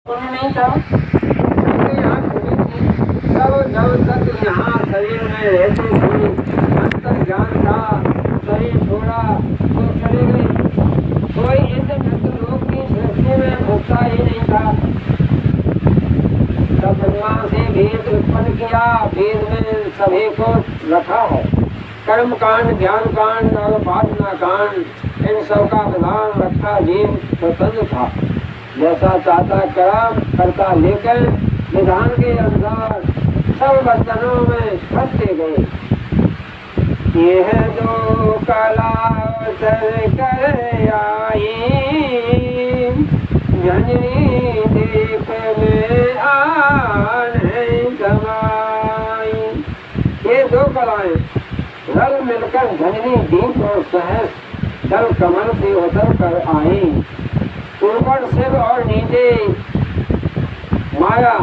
नहीं था यहाँ खुली थी तब जब तक यहाँ शरीर में रहते थे अंतर ज्ञान था, शरीर छोड़ा तो चले गए। कोई ऐसे मृत्यु लोक की सृष्टि में भूखता ही नहीं था। तब ब्रह्मा से भेद उत्पन्न किया, भेद में सभी को रखा है। कर्म कांड, ज्ञान कांड और उपासना कांड, इन सब का विधान रखा। जीव स्वतंत्र था, जैसा चाहता कर्म करता, लेकिन विधान के अनुसार सब बंधनों में फंसते गए। यह जो कला कर आई, जननी देख में आने कमाई। ये दो कलाएं रल मिलकर जननी दीप और सहस जल कमल से उतर कर आई। ऊपर शिव और नीचे माया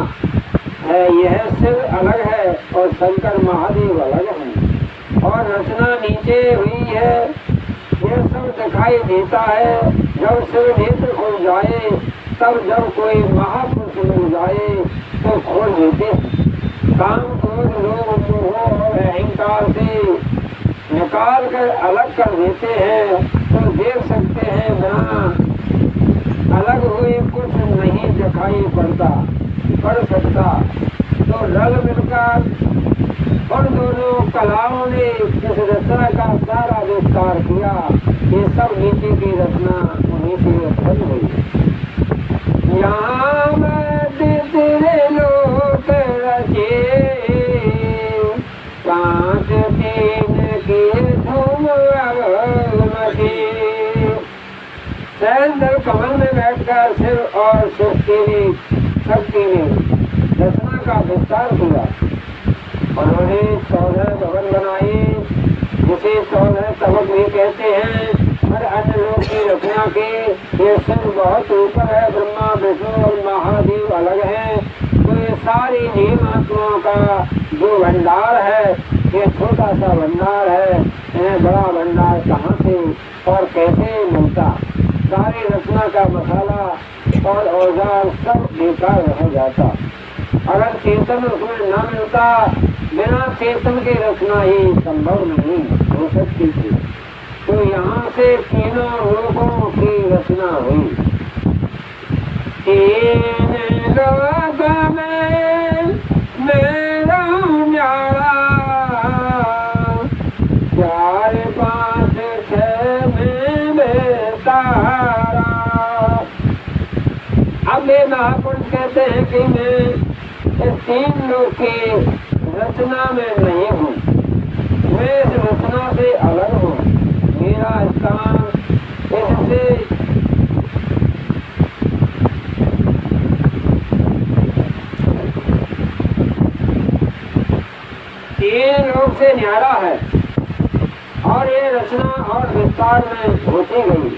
है, यह शिव अलग है और शंकर महादेव अलग है। और रचना नीचे हुई है, यह सब दिखाई देता है। जब शिव नेत्र खुल जाए, तब जब कोई महापुरुष मिल जाए तो खोल देते हैं। काम क्रोध लोभ मोह और अहंकार से निकाल कर अलग कर देते हैं तो देख सकते हैं बिना अलग हुए कुछ नहीं दिखाई पड़ सकता। तो रल मिलकर उन दोनों कलाओं ने इस रचना का सारा विस्तार किया। ये सब नीचे की रचना उन्हीं से उत्पन्न हुई। यहाँ तेरे लोक रचे, कांच तीन की धूम मची। दल कमल में बैठकर शिव और शक्ति ने रचना का विस्तार किया। उन्होंने 14 भवन बनाए, जिसे 14 तबक भी कहते हैं। हर अन्य लोग की रचना के ये शिव बहुत ऊपर है, ब्रह्मा विष्णु और महादेव अलग हैं। तो ये सारी जीव आत्माओं का जो भंडार है, ये छोटा सा भंडार है। इन्हें बड़ा भंडार कहाँ से और कैसे मिलता? सारी रचना का मसाला और औजार सब बेकार हो जाता। अगर चेतन उसमें न मिलता, बिना चेतन के रचना ही संभव नहीं हो सकती थी। तो यहाँ से तीनों लोगों की रचना हुई। तीन लोग में मेरा न्यारा, 4 5 6 में बेतारा। अब ये महापुरुष कहते हैं कि मैं इस 3 लोग की रचना में नहीं हूँ, मैं इस रचना से अलग हूँ। मेरा स्थान इससे तीन लोग से न्यारा है और ये रचना और विस्तार में होती गई।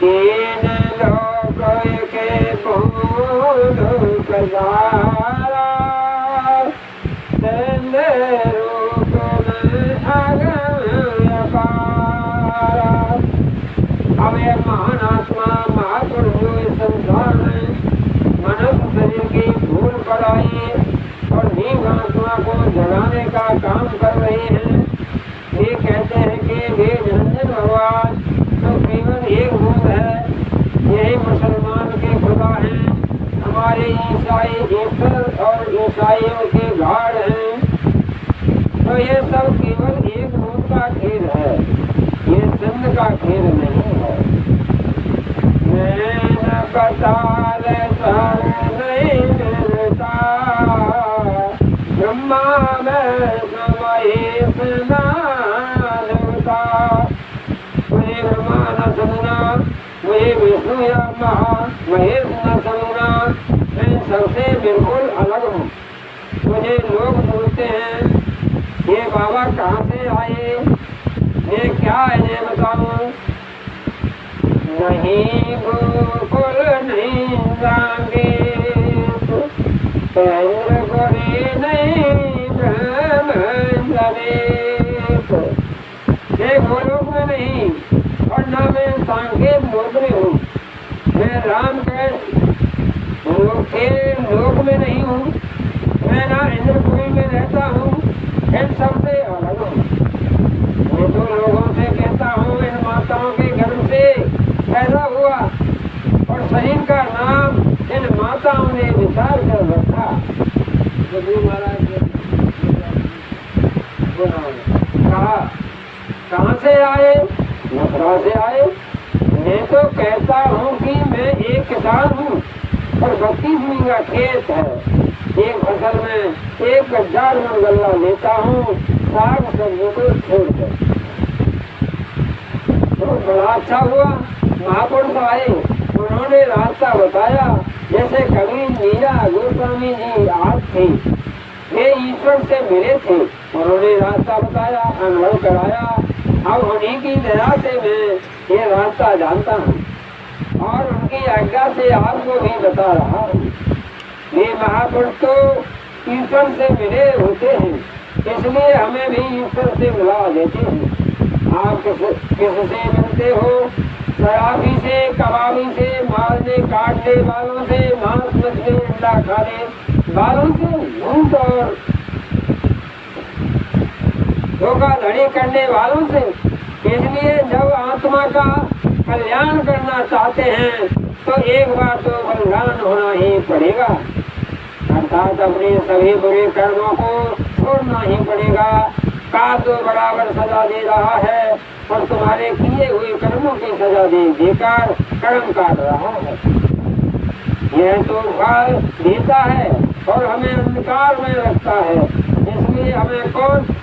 3 लोग के भूल कजारा, रूप में अपारा। अब ये महान आत्मा महापुरुष जो इस संसार में मनुष्य शरीर की भूल पर आई और जीव आत्मा को जगाने का काम कर रहे हैं। ये कहते हैं कि वे निरंजन भगवान तो केवल एक भूत है, यही मुसलमान के खुदा हैं, हमारे ईसाई ईश्वर और ईसाइयों के गाढ़ हैं। तो ये सब केवल एक भूत का खेल है, ये चंद का खेल नहीं है। मैं न कतार सर नहीं मिलता, ब्रह्मा में महेश मुझे ब्रह्मा न समझना, मुझे विष्णु या महेश न समझना, मैं सबसे बिल्कुल अलग हूँ। मुझे लोग पूछते हैं ये बाबा कहाँ से आए, मैं क्या इन्हें बताऊँ? नहीं बिल्कुल नहीं जाएंगे, नहीं मैं गोलोक में नहीं और न मैं सांकेत मोगरे हूँ। मैं राम के तेरे लोक में नहीं हूँ, मैं ना इंद्रपुरी में रहता हूँ, इन सबसे अलग हूँ। मैं तो लोगों से कहता हूँ इन माताओं के गर्भ से पैदा हुआ, और शरीर का नाम इन माताओं ने विचार कर रखा। कहाँ से आए? मथुरा से आए। मैं तो कहता हूँ कि मैं एक किसान हूँ और 32 बीघा खेत है, एक फसल में 1000 मन गल्ला लेता हूँ, साग सब्जी को छोड़कर। तो बड़ा अच्छा हुआ, महापुरुष आए, उन्होंने रास्ता बताया। जैसे कबीर, मीरा, गोस्वामी जी आज थे, वे ईश्वर से मिले थे, उन्होंने रास्ता बताया, अनुभव कराया। अब उन्हीं की दया से मैं ये रास्ता जानता हूँ और उनकी आज्ञा से आपको भी बता रहा हूँ। ये महापुरुष तो ईश्वर से मिले होते हैं, इसलिए हमें भी ईश्वर से मिला देते हैं। आप किससे मिलते हो? शराबी से, कबाबी से, मारने काटने वालों से, मांस मछली अंडा खाने वालों से, झूठ और धोखाधड़ी करने वालों से। इसलिए जब आत्मा का कल्याण करना चाहते हैं तो एक बार तो बलिदान होना ही पड़ेगा, अर्थात अपने सभी बुरे कर्मों को छोड़ना ही पड़ेगा। काल तो बराबर सजा दे रहा है और तुम्हारे किए हुए कर्मों की सजा देकर कर्म काट रहा है। यह तो फल देता है और हमें अंधकार में रखता है, इसलिए हमें कौन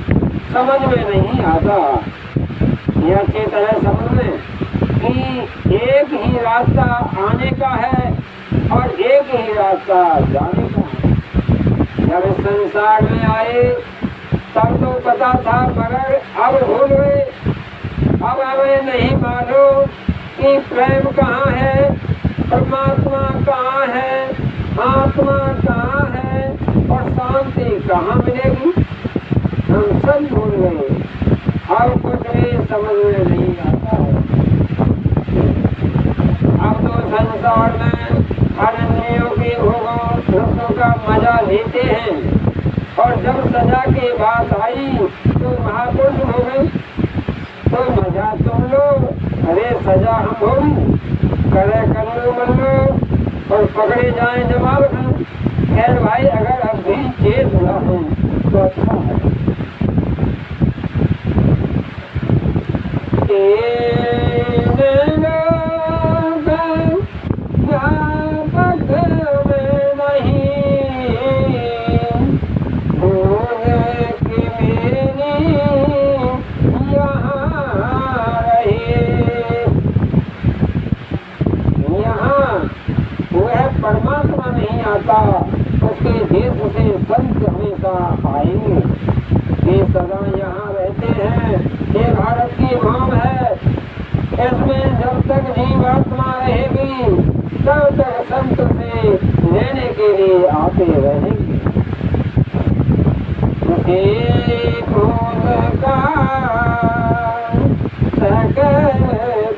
समझ में नहीं आता। यह अच्छी तरह समझ में कि एक ही रास्ता आने का है और एक ही रास्ता जाने का है। जब इस संसार में आए तब तो पता था, मगर अब भूल गए। अब हमें नहीं मालूम कि प्रेम कहाँ है, परमात्मा कहाँ है, आत्मा कहाँ है और शांति कहाँ मिलेगी। हम सब भूल गए, अब कुछ भी समझ में नहीं आता है। अब तो संसार में हर इंद्रियों के भोगों रसों का मजा लेते हैं, और जब सजा की बात आई तो महापुरुष हो गए। तो मजा तुम लो, अरे सजा हम होगी, करे कर लो मन लो और पकड़े जाए जवाब में। खैर भाई, अगर अब भी चेत हुआ है तो अच्छा है। परमात्मा नहीं आता, उसके देश से संत हमेशा आएंगे। ये सदा यहाँ रहते हैं, ये भारत की भूम है, इसमें जब तक जीवात्मा रहेगी तब तक संत से लेने के लिए आते रहेंगे। फूल का सकल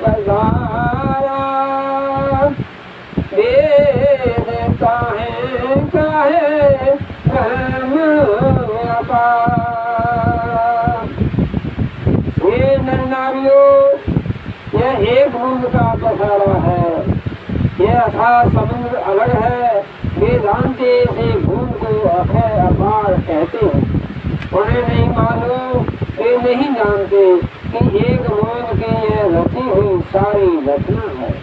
बजारा ये नन्नारियों, यह एक बूंद का पसारा है, यह अथाह समुद्र अलग है। वेदांते से बूंद को अक्षय अपार कहते हैं। उन्हें नहीं मालूम, वे नहीं जानते कि एक बूंद की यह रची हुई सारी रचना है।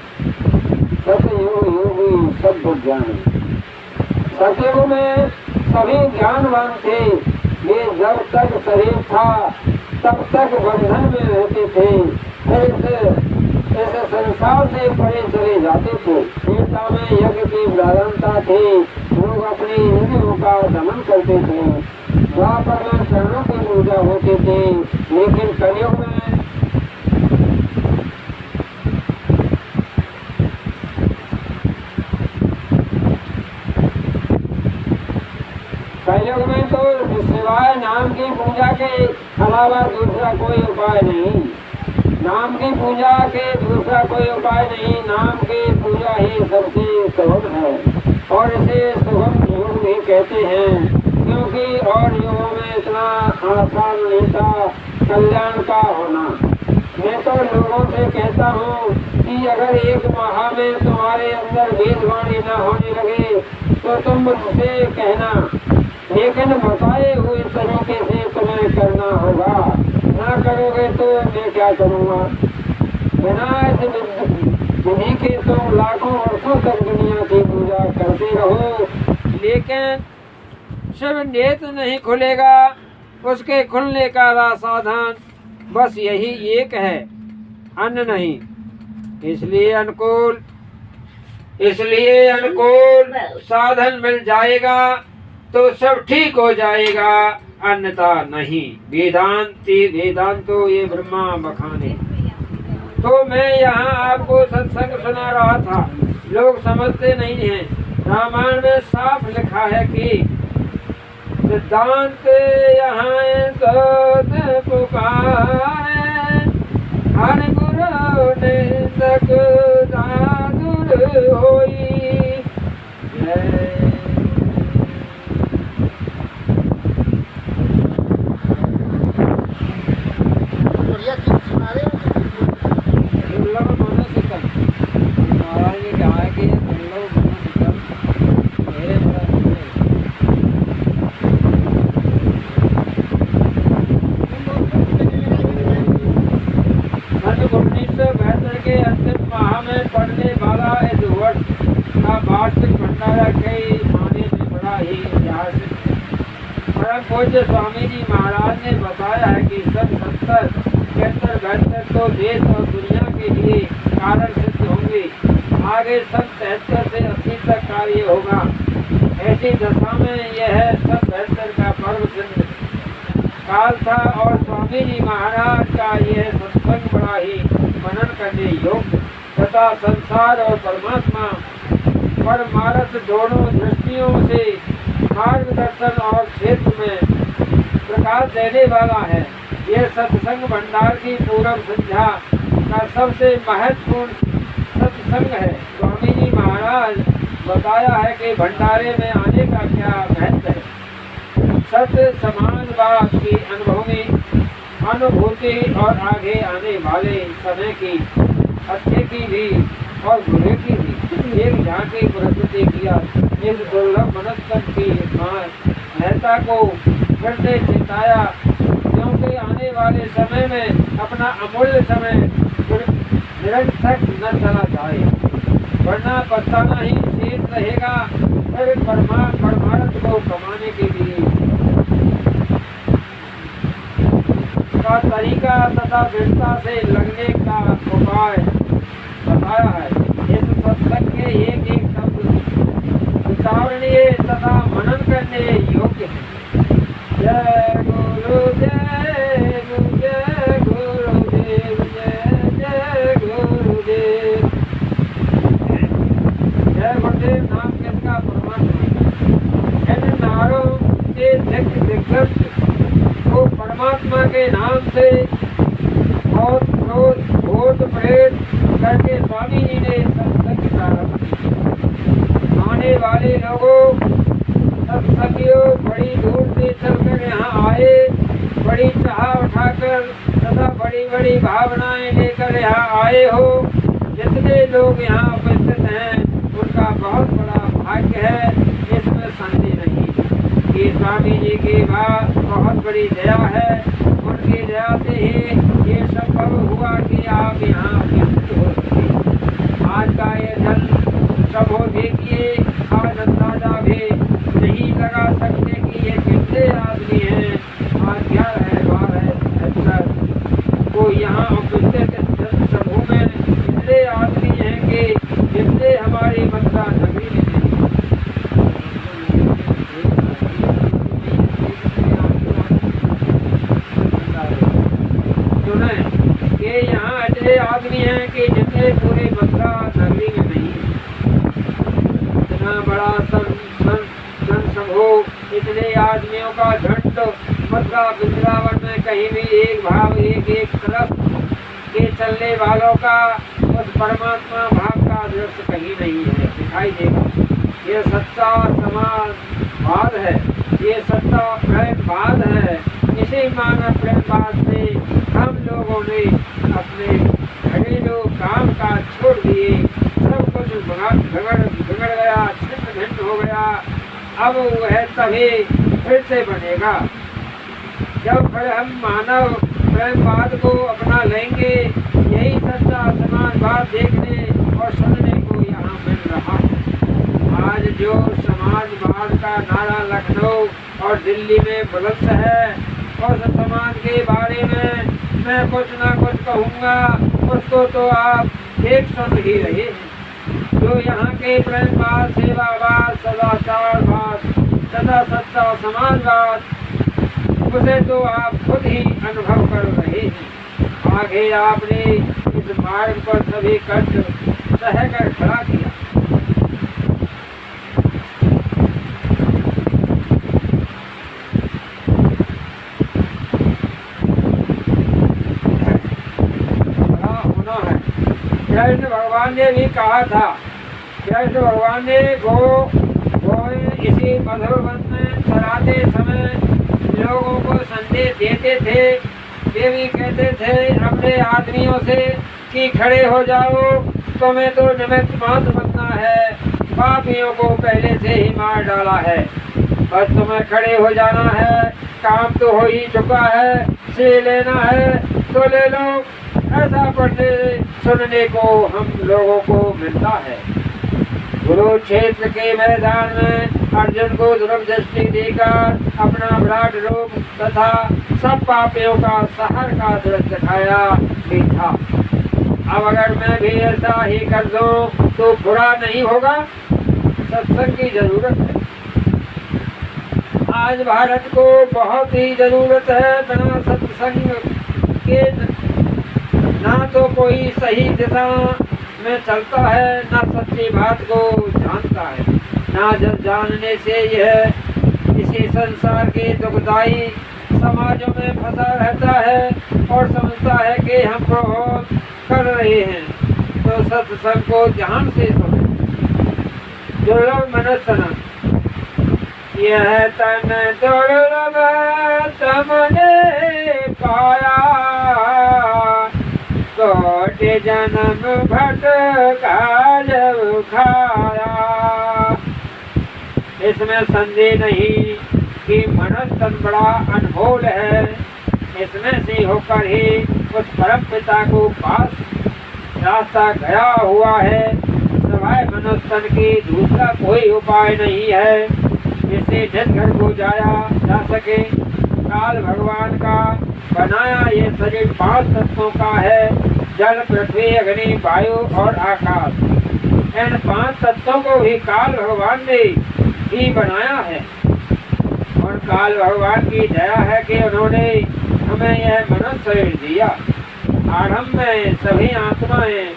सतयुग योगी सब ज्ञानी, सतयुग में सभी ज्ञानवान थे। वे जब तक शरीर था तब तक बंधन में रहते थे, फिर इस संसार से परे चले जाते थे। गीता में यज्ञ की प्रारंभता थी, लोग अपनी इंद्रियों का दमन करते थे। द्वापर में चरणों की पूजा होती थी, लेकिन कलयुग में तो सिवाय नाम की पूजा के अलावा दूसरा कोई उपाय नहीं। नाम की पूजा के दूसरा कोई उपाय नहीं, नाम की पूजा ही सबसे सुलभ है और इसे शुभम योग भी कहते हैं, क्योंकि और युगों में इतना आसान नहीं था कल्याण का होना। मैं तो लोगों से कहता हूँ कि अगर एक माह में तुम्हारे अंदर भेदवाणी न होने लगे तो तुम मुझसे कहना, लेकिन बताए हुए तरीके से तुम्हें करना होगा। ना करोगे तो मैं क्या करूँगा। बिना इस विधि के तुम लाखों वर्षों तक दुनिया की पूजा करते रहो, लेकिन शिव नेत्र नहीं खुलेगा। उसके खुलने का साधन बस यही एक है, अन्य नहीं। इसलिए अनुकूल साधन मिल जाएगा तो सब ठीक हो जाएगा, अन्यथा नहीं। वेदांतो ये ब्रह्मा बखाने। तो मैं यहाँ आपको सत्संग सुना रहा था, लोग समझते नहीं हैं। रामायण में साफ लिखा है कि सिद्धांत यहाँ तो पुकारे, हर गुरु निंदक दादुर होई। पूज्य स्वामी जी महाराज ने बताया है कि सब 70-72 तो देश और दुनिया के लिए कारण सिद्ध होंगे। आगे सब 73 से 80 तक कार्य होगा। ऐसी दशा में यह सब 72 का पर्व सिद्ध काल था और स्वामी जी महाराज का यह सत्संग बड़ा ही मनन करने योग्य तथा संसार और परमात्मा परमार्थ दोनों दृष्टियों से मार्गदर्शन और क्षेत्र में प्रकाश देने वाला है। यह सत्संग भंडार की पूर्व संध्या का सबसे महत्वपूर्ण सत्संग है। स्वामी जी महाराज बताया है कि भंडारे में आने का क्या महत्व है। सत्य समाजवाद की अनुभूति और आगे आने वाले समय की अच्छे की भी और बुरे की भी एक झांकी प्रस्तुति किया। इस दुर्लभ मनस्कंठ की महत्ता को फिर से चिताया, क्योंकि आने वाले समय में अपना अमूल्य समय निरंतर न चला जाए, वरना पछताना ही शेष रहेगा। फिर परमार्थ को कमाने के लिए का तरीका तथा दृढ़ता से लगने का उपाय बताया है। इस सत्संग के एक एक शब्द उच्चारणीय तथा मनन करने योग्य है। जय गुरुदेव, जय गुरुदेव, जय जय गुरुदेव। जय गुरुदेव नाम किसका प्रमाण है। इन नारों के दिग्गज को परमात्मा के नाम से बहुत क्रोध भूत प्रेत करके स्वामी जी ने सत्संग प्रारंभ किया। आने वाले लोगों सत्संगियों बड़ी दूर से चलकर यहाँ आए, बड़ी चाह उठाकर तथा बड़ी बड़ी भावनाएं लेकर यहाँ आए हो। जितने लोग यहाँ उपस्थित हैं उनका बहुत बड़ा भाग्य है, इसमें संदेह नहीं कि स्वामी जी की बात बहुत बड़ी दया है। उनकी दया से ही ये संभव हुआ कि आप यहाँ उपस्थित हो सके। आज का ये जल सब हो देखिए, आज अंदाजा भी नहीं लगा सकते कि ये कितने आदमी हैं। आज 11-12 को यहाँ उपस्थित समूह में इतने आदमी हैं कि जितने हमारी मथुरा नगरी में यहाँ ऐसे आदमी हैं कि जितने पूरे मथुरा नगरी में नहीं। इतना बड़ा समूह, इतने आदमियों का झंड मथुरा वृंदावन में कहीं भी एक भाव एक तरफ के चलने वालों का उस परमात्मा भाव का दृश्य कहीं नहीं है, दिखाई देगा। ये सच्चा समाजवाद है, ये सच्चा प्रेमवाद है। इसी मानव प्रेमवाद से हम लोगों ने अपने घरेलू काम काज छोड़ दिए, सब कुछ बिगड़ गया, छिन्न भिन्न हो गया। अब वह तभी फिर से बनेगा जब फिर हम मानव प्रेमवाद को अपना लेंगे। यही सच्चा समाजवाद देखने और सुनने को यहाँ मिल रहा है। आज जो समाजवाद का नारा लखनऊ और दिल्ली में बुलंद है, उस समाज के बारे में मैं कुछ ना कुछ कहूँगा, उसको तो आप देख सुन ही रहे हैं। जो यहाँ के प्रेमवाद, सेवावाद, सदाचारवाद तथा सच्चा समाजवाद, उसे तो आप खुद ही अनुभव कर रहे हैं। आगे आपने इस मार्ग पर सभी कष्ट सहकर खड़ा किया। कृष्ण भगवान ने भी कहा था, कृष्ण भगवान ने गोए इसी मधुर वन में चराते समय लोगों को संदेश देते थे। वे भी कहते थे अपने आदमियों से कि खड़े हो जाओ, तुम्हें तो निमित्त मात्र बनना है, पापियों को पहले से ही मार डाला है, बस तुम्हें खड़े हो जाना है, काम तो हो ही चुका है, से लेना है तो ले लो। ऐसा पढ़ने सुनने को हम लोगों को मिलता है। कुरुक्षेत्र के मैदान में अर्जुन को ध्रुव दृष्टि देकर अपना विराट रूप तथा सब पापियों का सहर का दृश्य दिखाया भी था। अब अगर मैं भी ऐसा ही कर दूं तो बुरा नहीं होगा। सत्संग की जरूरत है। आज भारत को बहुत ही जरूरत है। बिना सत्संग के ना तो कोई सही दिशा में चलता है, ना सच्ची बात को जानता है, ना जब जानने से यह इसी संसार के दुखदायी समाजों में फंसा रहता है और समझता है कि हम बहुत कर रहे हैं। तो सत्संग को ध्यान से सुने। दुर्लभ मनुष्य यह तन दुर्लभ तुमने पाया, कोटि जन्म भटका जब खाया। इसमें संदेह नहीं कि मनुष्य तन बड़ा अनमोल है। इसमें से होकर ही उस परम पिता को पास रास्ता गया हुआ है। सिवाय मनुष्य तन की दूसरा कोई उपाय नहीं है जिससे जिस घर को जाया जा सके। काल भगवान का बनाया ये शरीर 5 तत्वों का है, जल, पृथ्वी, अग्नि, वायु और आकाश। इन 5 तत्वों को भी काल भगवान ने ही बनाया है और काल भगवान की दया है कि उन्होंने हमें यह मनुष्य शरीर दिया। आरंभ में सभी आत्माएं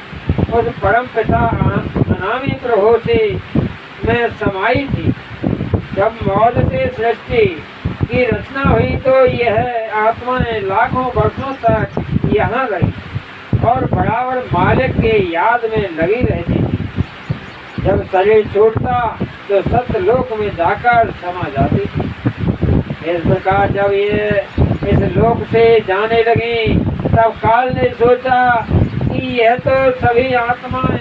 उस परम पिता अनामी प्रभु से में समाई थी। जब मौज से सृष्टि की रचना हुई तो यह आत्माएं लाखों वर्षों तक यहाँ रही और बराबर मालिक के याद में लगी रहती थी। जब शरीर छूटता तो सत्यलोक में जाकर समा जाती थी। इस प्रकार जब ये इस लोक से जाने लगी तब काल ने सोचा कि यह तो सभी आत्माएं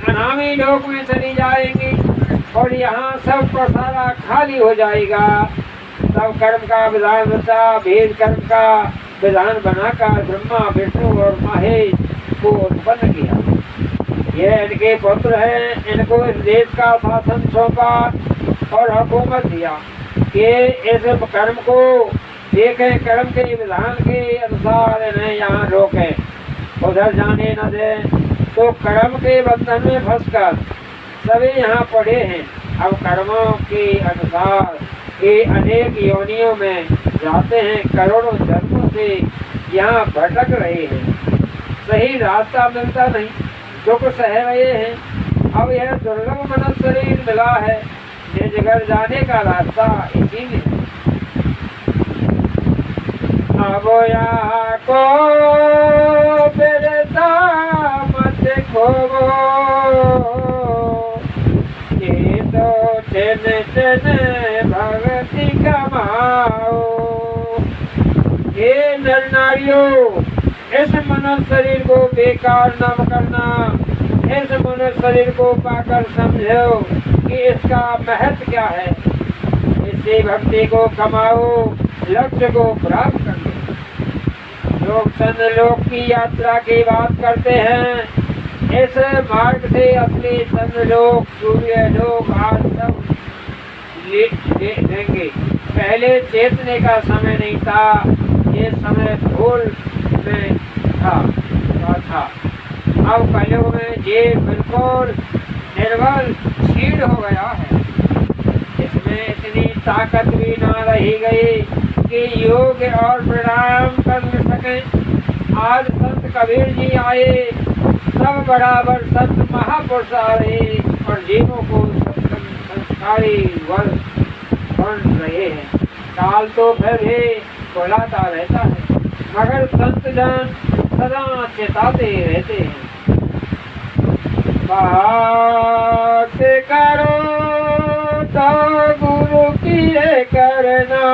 अनामी लोक में चली जाएंगी और यहाँ सब का सारा खाली हो जाएगा। तब कर्म का विधान रचा, भेद कर्म का विधान बनाकर ब्रह्मा, विष्णु और महेश को उत्पन्न किया। ये इनके पुत्र हैं। इनको इस देश का शासन सौंपा और हुकूमत दिया कि इस कर्म को देखें, कर्म के विधान के अनुसार इन्हें यहाँ रोकें, उधर जाने न दें। तो कर्म के बंधन में फंसकर सभी यहाँ पड़े हैं। अब कर्मों के अनुसार ये अनेक योनियों में जाते हैं, करोड़ों जन्मों से यहाँ भटक रहे हैं। सही रास्ता मिलता नहीं, दुख सह रहे हैं। अब यह दुर्लभ मनुष्य शरीर मिला है, निज घर जाने का रास्ता इसी में है। अब यहाँ को फिरता मत खोवो, ये तो चैन चैन भक्ति कमाओ। हे नर नारियों, इस मनुष्य शरीर को बेकार न करना। इस मनुष्य शरीर को पाकर समझो कि इसका महत्व क्या है। इससे भक्ति को कमाओ, लक्ष्य को प्राप्त कर लो। लोग चंद्रलोक की यात्रा की बात करते हैं। इस मार्ग से असली चंद्रलोक, सूर्यलोक आज सब लेंगे। पहले चेतने का समय नहीं था, ये समय भूल में था। अब कलयुग में ये बिल्कुल निर्बल क्षीण हो गया है। इसमें इतनी ताकत भी ना रही गई कि योग और प्राणायाम कर सके। आज संत कबीर जी आए, सब बराबर संत महापुरुष आ रहे और जीवों को संस्कारी वर्ग बन रहे हैं। काल तो फिर भी बुलाता रहता है, मगर संत जन सदा चेताते रहते हैं। बात करो तो गुरु की करना,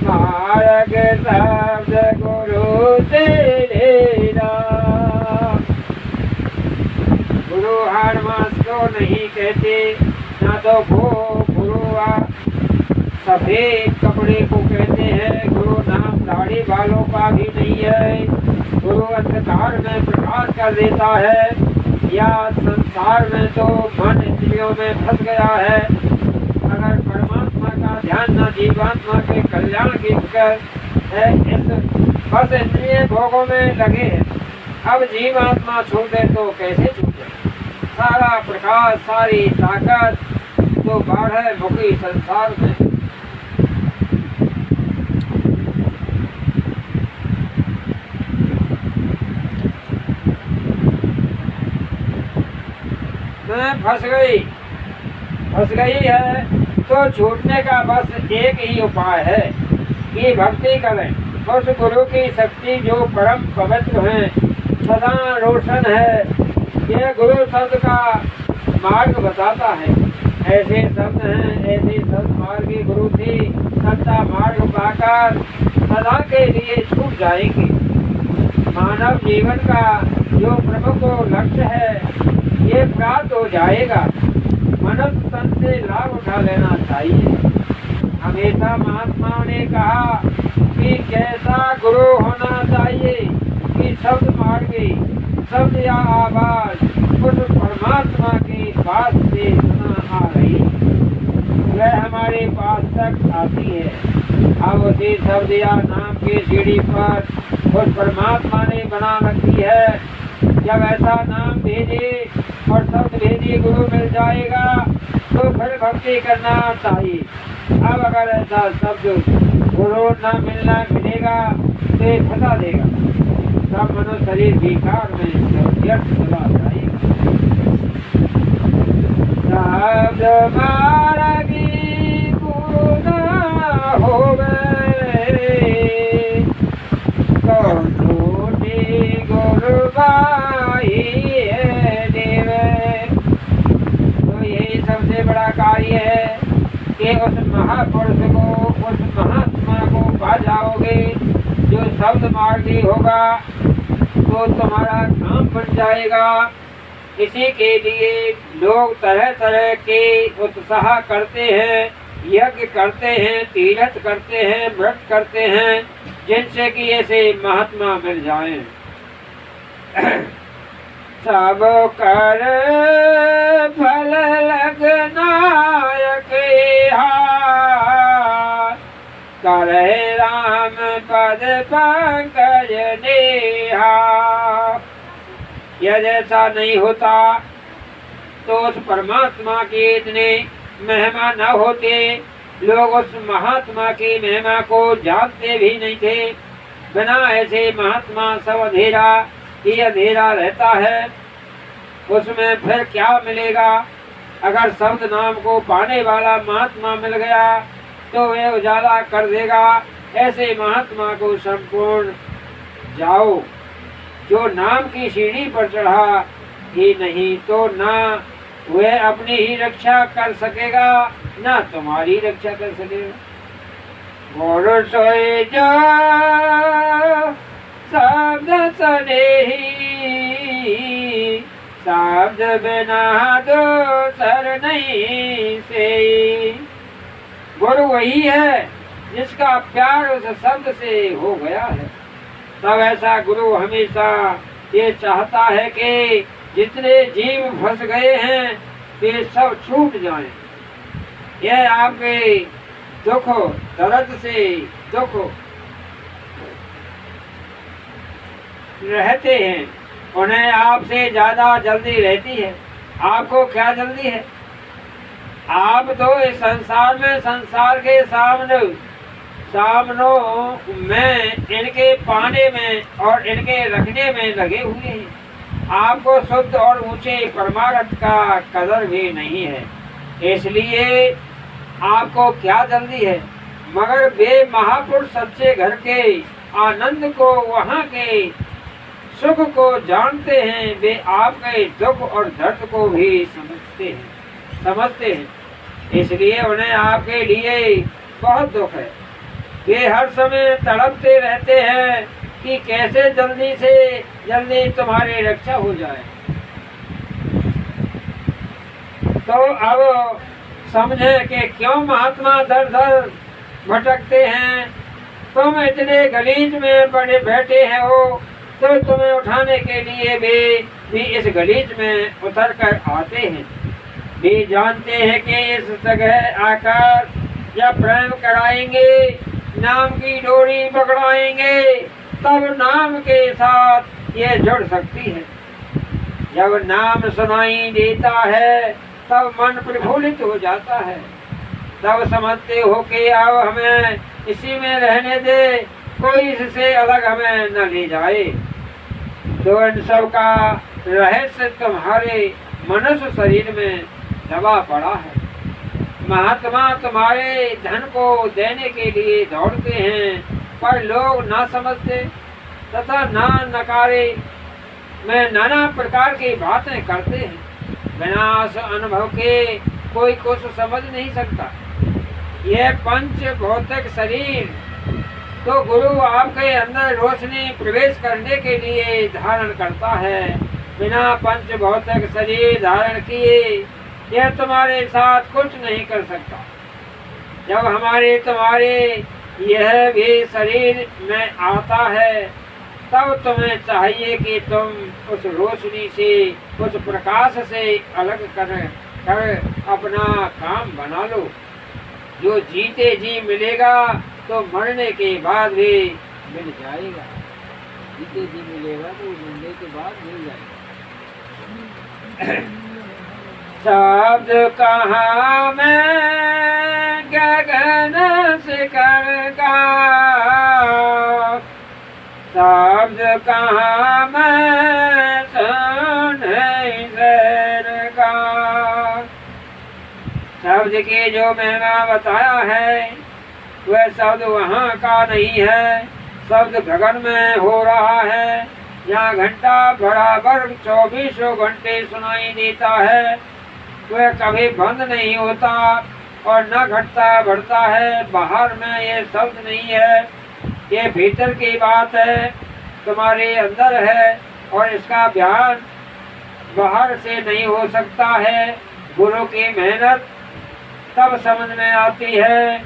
मार्ग शब्द गुरु से लेना। गुरु हर मास को नहीं कहते, ना तो वो गुरु सफेद कपड़े को कहते हैं। गुरु नाम दाढ़ी वालों का भी नहीं है। गुरु अंधकार में प्रकाश कर देता है, या संसार में तो मन इंद्रियों में फंस गया है। अगर परमात्मा का ध्यान न जीवात्मा के कल्याण की फिक्र है, बस इंद्रिय भोगों में लगे हैं। अब जीवात्मा छूटे तो कैसे छूटे? सारा प्रकाश, सारी ताकत तो बाढ़ मुखी संसार में। फंस गई है तो छूटने का बस एक ही उपाय है कि भक्ति करें। उस गुरु की शक्ति जो परम पवित्र है, सदा रोशन है। यह गुरु शब्द का मार्ग बताता है। ऐसे शब्द हैं, ऐसे सत्मार्गी गुरु से सत्ता मार्ग पाकर सदा के लिए छूट जाएंगे। मानव जीवन का जो प्रमुख लक्ष्य है, ये प्राप्त हो जाएगा। मनुष्य तन से लाभ उठा लेना चाहिए। हमेशा महात्माओं ने कहा कि कैसा गुरु होना चाहिए कि शब्द मार्गी, शब्द या आवाज उस परमात्मा के पास से सुना आ रही, वह हमारे पास तक आती है। अब उसी शब्द या नाम की सीढ़ी पर उस परमात्मा ने बना रखी है। जब ऐसा नाम भेजे और शब्द भेदी गुरु मिल जाएगा तो फिर भक्ति करना चाहिए। अब अगर ऐसा शब्द गुरु न मिलेगा तो फंसा देगा, तब मनुष्य शरीर विकार में व्यर्थ चला जाएगा। शब्द मार्गी गुरु न होवे, गुरु बड़ा कार्य है कि उस महापुरुष को, उस महात्मा को पा जाओगे जो शब्द मार्गी होगा, तो तुम्हारा काम बन जाएगा। इसी के लिए लोग तरह तरह के उत्साह करते हैं, यज्ञ करते हैं, तीर्थ करते हैं, व्रत करते हैं, जिनसे कि ऐसे महात्मा मिल जाएं। सब कर फल लगनायक करे राम पद पंकज नेहा। यदि ऐसा नहीं होता तो उस परमात्मा की इतने महिमा न होते। लोग उस महात्मा की महिमा को जानते भी नहीं थे। बिना ऐसे महात्मा सब अंधेरा ही अंधेरा रहता है, उसमें फिर क्या मिलेगा। अगर शब्द नाम को पाने वाला महात्मा मिल गया तो वह उजाला कर देगा। ऐसे महात्मा को संपूर्ण जाओ। जो नाम की सीढ़ी पर चढ़ा ही नहीं तो ना वह अपनी ही रक्षा कर सकेगा ना तुम्हारी रक्षा कर सकेगा। गुरु सोई जो शब्द स्नेही शब्द बिना दो सर नहीं से। गुरु वही है जिसका प्यार उस शब्द से हो गया है। तब ऐसा गुरु हमेशा ये चाहता है कि जितने जीव फंस गए हैं वे सब छूट जाएं। यह आपके दुख दर्द से दुख रहते हैं, उन्हें आपसे ज्यादा जल्दी रहती है। आपको क्या जल्दी है? आप तो इस संसार में संसार के सामनों में इनके पाने में और इनके रखने में लगे हुए हैं। आपको शुद्ध और ऊंचे परमार्थ का कदर भी नहीं है, इसलिए आपको क्या जल्दी है? मगर वे महापुरुष सच्चे घर के आनंद को, वहाँ के सुख को जानते हैं। वे आपके दुख और दर्द को भी समझते हैं, इसलिए उन्हें आपके लिए बहुत दुख है। वे हर समय तड़पते रहते हैं कि कैसे जल्दी से जल्दी तुम्हारी रक्षा हो जाए। तो अब समझे कि क्यों महात्मा दर दर भटकते हैं। तुम इतने गलीज में बड़े बैठे हैं हो, तो तुम्हें उठाने के लिए भी इस गलीज में उतर कर आते हैं। भी जानते हैं कि इस जगह आकर जब प्रेम कराएंगे, नाम की डोरी पकड़ाएंगे, तब नाम के साथ ये जुड़ सकती है। जब नाम सुनाई देता है तब मन प्रफुल्लित हो जाता है। तब समझते हो कि अब हमें इसी में रहने दे, कोई इससे अलग हमें न ले जाए। तो इन सब का रहस्य तुम्हारे मनुष्य शरीर में दबा पड़ा है। महात्मा तुम्हारे धन को देने के लिए दौड़ते हैं, पर लोग ना समझते तथा ना नकारे में नाना प्रकार की बातें करते हैं। बिना अनुभव के कोई कुछ समझ नहीं सकता। यह पंच भौतिक शरीर तो गुरु आपके अंदर रोशनी प्रवेश करने के लिए धारण करता है। बिना पंच भौतिक शरीर धारण किए यह तुम्हारे साथ कुछ नहीं कर सकता। जब हमारे तुम्हारे यह भी शरीर में आता है, तब तुम्हें चाहिए कि तुम उस रोशनी से, उस प्रकाश से अलग कर अपना काम बना लो। जो जीते जी मिलेगा तो मरने के बाद भी मिल जाएगा। जीते जी मिलेगा तो मरने के बाद मिल जाएगा। शब्द कहाँ मैं गगन शिखर का, शब्द कहाँ मैं शहर का। शब्द की जो महिमा बताया है वह शब्द वहाँ का नहीं है। शब्द गगन में हो रहा है। यहाँ घंटा बराबर 24 घंटे सुनाई देता है। वह कभी बंद नहीं होता और न घटता बढ़ता है। बाहर में ये शब्द नहीं है, ये भीतर की बात है, तुम्हारे अंदर है और इसका बयान बाहर से नहीं हो सकता है। गुरु की मेहनत तब समझ में आती है।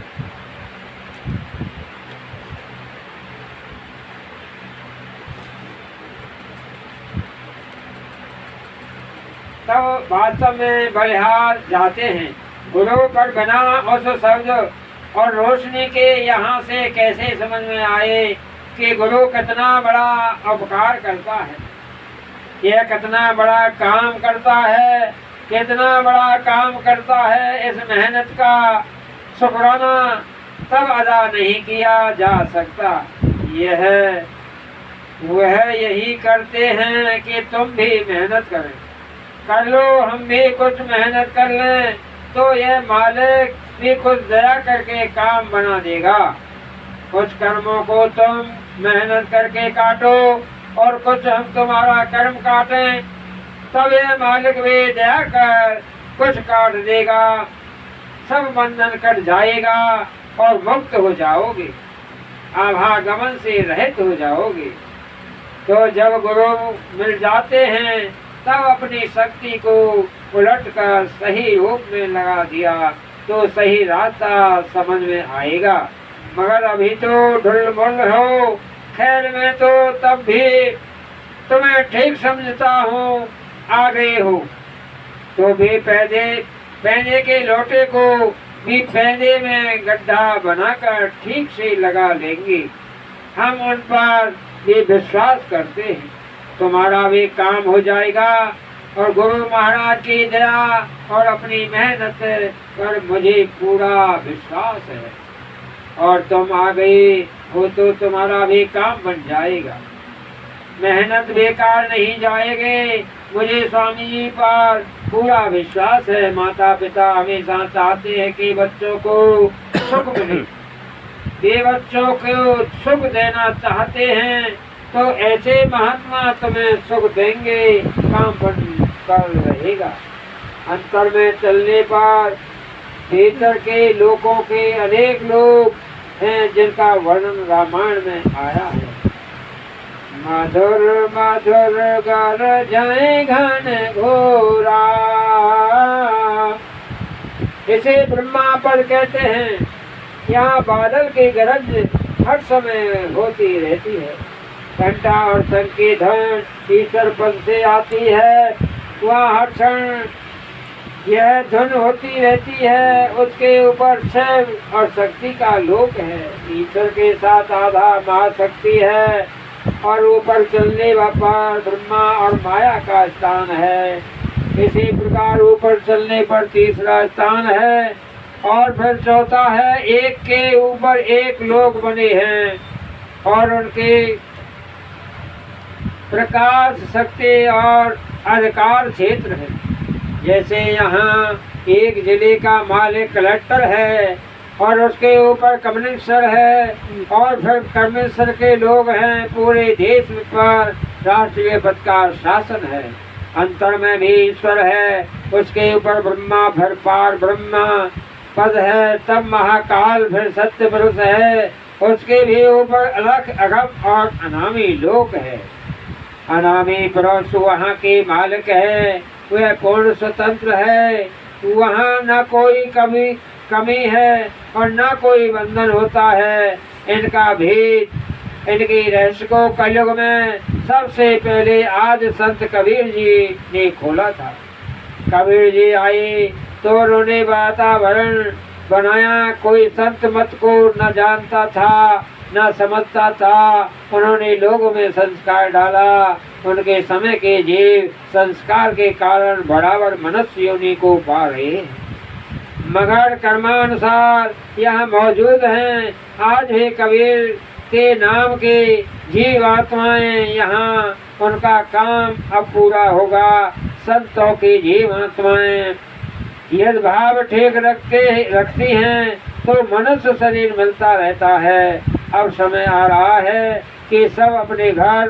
तब वास्तव में बलिहार जाते हैं। गुरु पर बिना उस शब्द और रोशनी के यहाँ से कैसे समझ में आए कि गुरु कितना बड़ा उपकार करता है, यह कितना बड़ा काम करता है, कितना बड़ा काम करता है। इस मेहनत का शुक्राना तब अदा नहीं किया जा सकता। वह यही करते हैं कि तुम भी मेहनत करें। कर लो, हम भी कुछ मेहनत कर लें तो यह मालिक भी कुछ दया करके काम बना देगा। कुछ कर्मों को तुम मेहनत करके काटो और कुछ हम तुम्हारा कर्म काटें, तब ये मालिक भी दया कर कुछ काट देगा, सब बंधन कट जाएगा और मुक्त हो जाओगे, आवागमन से रहित हो जाओगे। तो जब गुरु मिल जाते हैं तब अपनी शक्ति को उलट कर सही रूप में लगा दिया तो सही रास्ता समझ में आएगा। मगर अभी तो ढुलमुल हो, खैर में तो तब भी तुम्हें ठीक समझता हूँ, आ गए हो तो भी पैदे के लोटे को भी पैदे में गड्ढा बनाकर ठीक से लगा लेंगे। हम उन पर भी विश्वास करते हैं, तुम्हारा भी काम हो जाएगा। और गुरु महाराज की दया और अपनी मेहनत पर मुझे पूरा विश्वास है, और तुम आ गई हो तो तुम्हारा भी काम बन जाएगा। मेहनत बेकार नहीं जाएगी, मुझे स्वामी जी पर पूरा विश्वास है। माता पिता हमेशा चाहते हैं कि बच्चों को सुख मिले, ये बच्चों को सुख देना चाहते हैं तो ऐसे महात्मा तुम्हें सुख देंगे, काम बन कर रहेगा। अंतर में चलने पर भीतर के लोगों के अनेक लोग हैं जिनका वर्णन रामायण में आया है। मधुर मधुर गरजै घन घोरा, इसे ब्रह्मा पर कहते हैं। यहाँ बादल की गरज हर समय होती रहती है, घंटा और शंख की धन ईश्वर पद से आती है, वहाँ हर क्षण यह धुन होती रहती है। उसके ऊपर शिव और शक्ति का लोक है, ईश्वर के साथ आधा महाशक्ति है और ऊपर चलने पर ब्रह्मा और माया का स्थान है। इसी प्रकार ऊपर चलने पर तीसरा स्थान है और फिर चौथा है। एक के ऊपर एक लोक बने हैं और उनके प्रकाश शक्ति और अधिकार क्षेत्र है। जैसे यहाँ एक जिले का मालिक कलेक्टर है और उसके ऊपर कमिश्नर है और फिर कमिश्नर के लोग हैं। पूरे देश पर राष्ट्रीय पद का शासन है। अंतर में भी ईश्वर है, उसके ऊपर ब्रह्मा, फिर पार ब्रह्मा पद है, तब महाकाल, फिर सत्य पुरुष है, उसके भी ऊपर अलख, अगम और अनामी लोक है। अनामी पुरुष वहाँ के मालिक है, वह पूर्ण स्वतंत्र है, वहाँ न कोई कमी है और न कोई बंधन होता है। इनका भेद, इनकी रहस्य को कलयुग में सबसे पहले आज संत कबीर जी ने खोला था। कबीर जी आए तो उन्होंने वातावरण बनाया। कोई संत मत को न जानता था न समझता था, उन्होंने लोगों में संस्कार डाला। उनके समय के जीव संस्कार के कारण बराबर मनुष्य योनि को पा रहे हैं, मगर कर्मानुसार यह मौजूद हैं। आज भी कबीर के नाम के जीव आत्माएं यहाँ, उनका काम अब पूरा होगा। संतों की जीव आत्माएं यदि भाव ठीक रखती हैं तो मनुष्य शरीर मिलता रहता है। अब समय आ रहा है कि सब अपने घर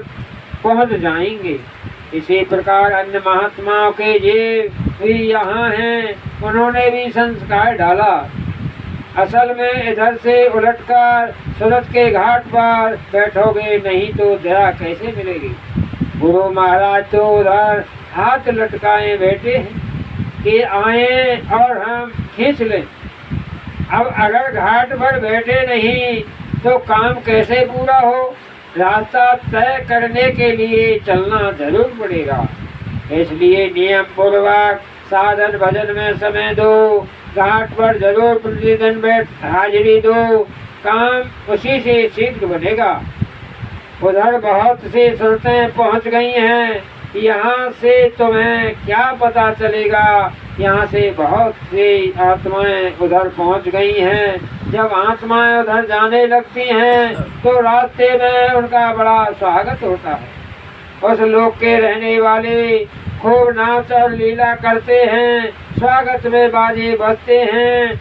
पहुंच जाएंगे। इसी प्रकार अन्य महात्माओं के जीव भी यहाँ हैं, उन्होंने भी संस्कार डाला। असल में इधर से उलटकर सूरत के घाट पर बैठोगे, नहीं तो दया कैसे मिलेगी। गुरु महाराज तो उधर हाथ लटकाए बैठे हैं कि आए और हम खींच लें। अब अगर घाट पर बैठे नहीं तो काम कैसे पूरा हो। रास्ता तय करने के लिए चलना जरूर पड़ेगा, इसलिए नियम पूर्वक साधन भजन में समय दो। घाट पर जरूर प्रतिदिन बैठ हाजिरी दो, काम उसी से शीघ्र बनेगा। उधर बहुत सी सुरतें पहुंच गई हैं, यहाँ से तुम्हें क्या पता चलेगा। यहाँ से बहुत सी आत्माएं उधर पहुंच गई हैं। जब आत्माएं उधर जाने लगती हैं तो रास्ते में उनका बड़ा स्वागत होता है। उस लोक के रहने वाले खूब नाच और लीला करते हैं, स्वागत में बाजे बजते हैं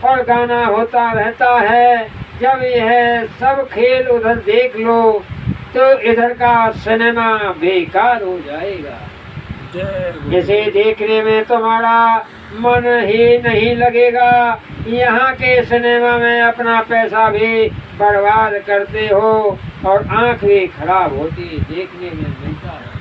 और गाना होता रहता है। जब यह सब खेल उधर देख लो तो इधर का सिनेमा बेकार हो जाएगा। इसे देखने में तुम्हारा मन ही नहीं लगेगा। यहाँ के सिनेमा में अपना पैसा भी बर्बाद करते हो और आंख भी खराब होती देखने में मिलता है।